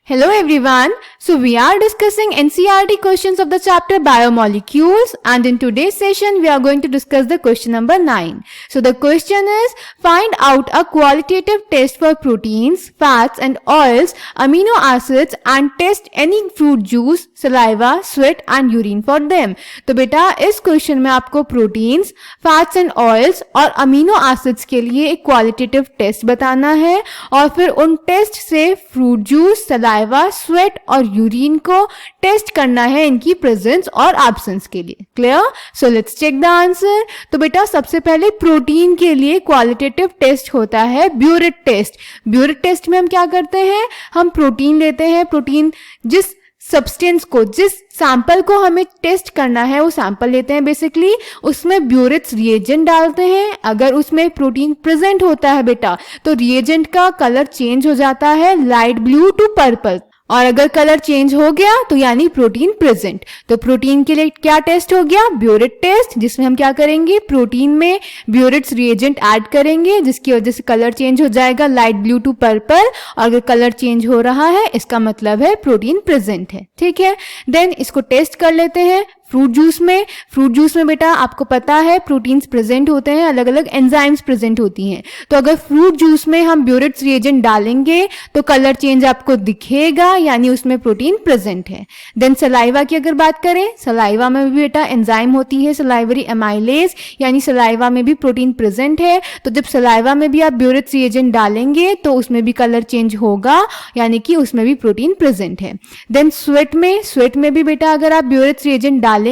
Hello everyone. So we are discussing NCERT questions of the chapter Biomolecules, and in today's session we are going to discuss the question number 9. So the question is, find out a qualitative test for proteins, fats and oils, amino acids and test any fruit juice, saliva, sweat and urine for them. तो बेटा इस question में आपको proteins, fats and oils और amino acids के लिए एक qualitative test बताना है और फिर उन टेस्ट से फ्रूट जूस, सलाइवा, स्वेट और यूरिन को टेस्ट करना है इनकी प्रेजेंस और एब्सेंस के लिए. Clear? So let's check the answer. तो बेटा सबसे पहले प्रोटीन के लिए क्वालिटेटिव टेस्ट होता है ब्यूरेट टेस्ट. ब्यूरेट टेस्ट में हम क्या करते हैं, हम प्रोटीन लेते हैं. प्रोटीन जिस सब्सटेंस को, जिस सैंपल को हमें टेस्ट करना है वो सैंपल लेते हैं बेसिकली, उसमें ब्यूरेट्स रिएजेंट डालते हैं. अगर उसमें प्रोटीन प्रेजेंट होता है बेटा तो रिएजेंट का कलर चेंज हो जाता है लाइट ब्लू टू पर्पल, और अगर कलर चेंज हो गया तो यानी प्रोटीन प्रेजेंट. तो प्रोटीन के लिए क्या टेस्ट हो गया, ब्यूरेट टेस्ट, जिसमें हम क्या करेंगे, प्रोटीन में ब्यूरेट्स रिएजेंट ऐड करेंगे जिसकी वजह से कलर चेंज हो जाएगा लाइट ब्लू टू पर्पल, और अगर कलर चेंज हो रहा है इसका मतलब है प्रोटीन प्रेजेंट है. ठीक है, देन इसको टेस्ट कर लेते हैं फ्रूट जूस में. फ्रूट जूस में बेटा आपको पता है प्रोटीन्स प्रेजेंट होते हैं, अलग अलग एंजाइम्स प्रेजेंट होती हैं. तो अगर फ्रूट जूस में हम ब्यूरेट्स रिएजेंट डालेंगे तो कलर चेंज आपको दिखेगा, यानी उसमें प्रोटीन प्रेजेंट है. देन सलाइवा की अगर बात करें, सलाइवा में भी बेटा एंजाइम होती है सलाइवरी एमाइलेज, यानी सलाइवा में भी प्रोटीन प्रेजेंट है. तो जब सलाइवा में भी आप ब्यूरेट्स रिएजेंट डालेंगे तो उसमें भी कलर चेंज होगा, यानी कि उसमें भी प्रोटीन प्रेजेंट है. देन स्वेट में भी बेटा अगर आप ब्यूरेट्स रिएजेंट डालेंगे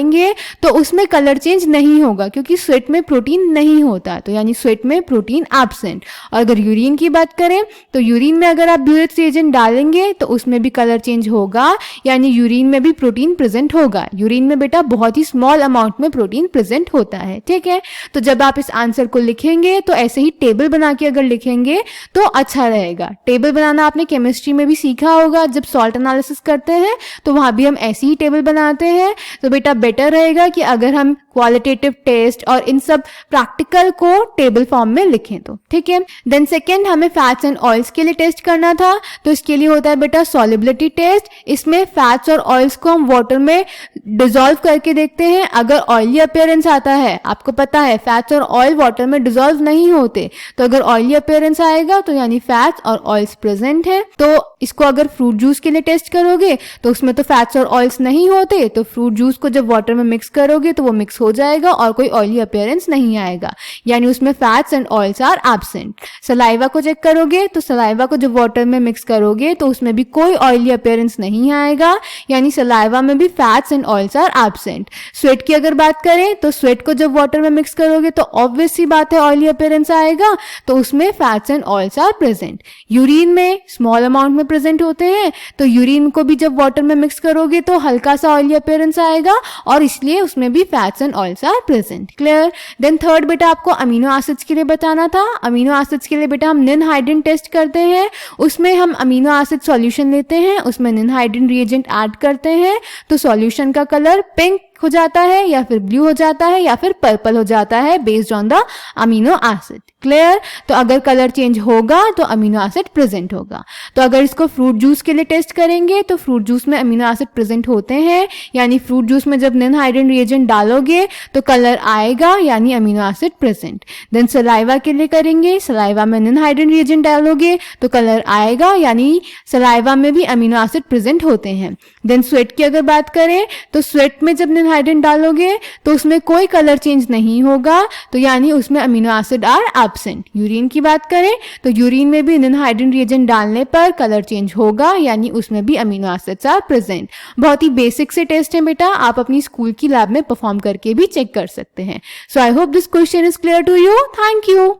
तो उसमें कलर चेंज नहीं होगा क्योंकि स्वेट में प्रोटीन नहीं होता, तो यानी स्वेट में प्रोटीन एब्सेंट. और अगर यूरिन की बात करें तो यूरिन में अगर आप ब्यूरेट्स रिएजेंट डालेंगे तो उसमें भी कलर चेंज होगा, यानी यूरिन में भी प्रोटीन प्रेजेंट होगा. यूरिन में बेटा बहुत ही स्मॉल अमाउंट में प्रोटीन प्रेजेंट होता है. ठीक है, तो जब आप इस आंसर को लिखेंगे तो ऐसे ही टेबल बना के अगर लिखेंगे तो अच्छा रहेगा. टेबल बनाना आपने केमिस्ट्री में भी सीखा होगा, जब सॉल्ट एनालिसिस करते हैं तो वहां भी हम ऐसी ही टेबल बनाते हैं. तो बेटा बेटर रहेगा कि अगर हम क्वालिटेटिव टेस्ट और इन सब प्रैक्टिकल को टेबल फॉर्म में लिखें तो. ठीक है, देन सेकेंड हमें फैट्स एंड ऑयल्स के लिए टेस्ट करना था, तो इसके लिए होता है बेटा सॉल्युबिलिटी टेस्ट. इसमें फैट्स और ऑयल्स को हम वाटर में डिसॉल्व करके देखते हैं. अगर ऑयली अपीयरेंस आता है, आपको पता है फैट्स और ऑयल वाटर में डिसॉल्व नहीं होते, तो अगर ऑयली अपीयरेंस आएगा तो यानी फैट्स और ऑयल्स प्रेजेंट है. तो इसको अगर फ्रूट जूस के लिए टेस्ट करोगे तो उसमें तो फैट्स और ऑयल्स नहीं होते, तो फ्रूट जूस को जब वाटर में मिक्स करोगे तो वो मिक्स हो जाएगा और कोई ऑयली अपीयरेंस नहीं आएगा, यानी उसमें fats and oils are absent. Saliva को चेक करोगे तो सलाइवा को जब वाटर में मिक्स करोगे तो उसमें भी कोई ऑयली अपीयरेंस नहीं आएगा, यानी सलाइवा में भी fats and oils are absent. Sweat की अगर बात करें तो स्वेट को जब वाटर में मिक्स करोगे तो ऑब्वियस सी बात है ऑयली अपीयरेंस आएगा, तो उसमें fats and oils are present. Urine में स्मॉल अमाउंट में प्रेजेंट होते हैं, तो यूरिन को भी जब वाटर में मिक्स करोगे तो हल्का सा ऑयली अपीयरेंस आएगा और इसलिए उसमें भी fats and oils are present. Clear? Then third बेटा आपको अमीनो एसिड्स के लिए बताना था. अमीनो एसिड्स के लिए बेटा हम निनहाइड्रिन टेस्ट करते हैं. उसमें हम अमीनो एसिड सॉल्यूशन लेते हैं, उसमें निनहाइड्रिन रिएजेंट ऐड करते हैं, तो सॉल्यूशन का कलर पिंक हो जाता है या फिर ब्लू हो जाता है या फिर पर्पल हो जाता है based on the amino acid. Clear? तो अगर कलर चेंज होगा तो अमीनो एसिड प्रेजेंट होगा. तो अगर इसको फ्रूट जूस के लिए टेस्ट करेंगे तो फ्रूट जूस में अमीनो एसिड प्रेजेंट होते हैं, यानी फ्रूट जूस में जब निनहाइड्रिन रिएजेंट डालोगे तो कलर आएगा, यानी amino acid present. Then saliva के लिए करेंगे, सलाइवा में निनहाइड्रिन रिएजेंट डालोगे तो कलर आएगा, यानी सलाइवा में भी अमीनो एसिड प्रेजेंट होते हैं. देन स्वेट की अगर बात करें तो स्वेट में जब निनहाइड्रिन डालोगे तो उसमें कोई कलर चेंज नहीं होगा, तो यानी उसमें amino acid are absent. Urine की बात करें तो यूरिन में भी निनहाइड्रिन रिएजेंट डालने पर कलर चेंज होगा, यानी उसमें भी अमीनो एसिड्स आर प्रेजेंट. बहुत ही बेसिक से टेस्ट है बेटा, आप अपनी स्कूल की लैब में परफॉर्म करके भी चेक कर सकते हैं. So I hope this question is clear to you. Thank you.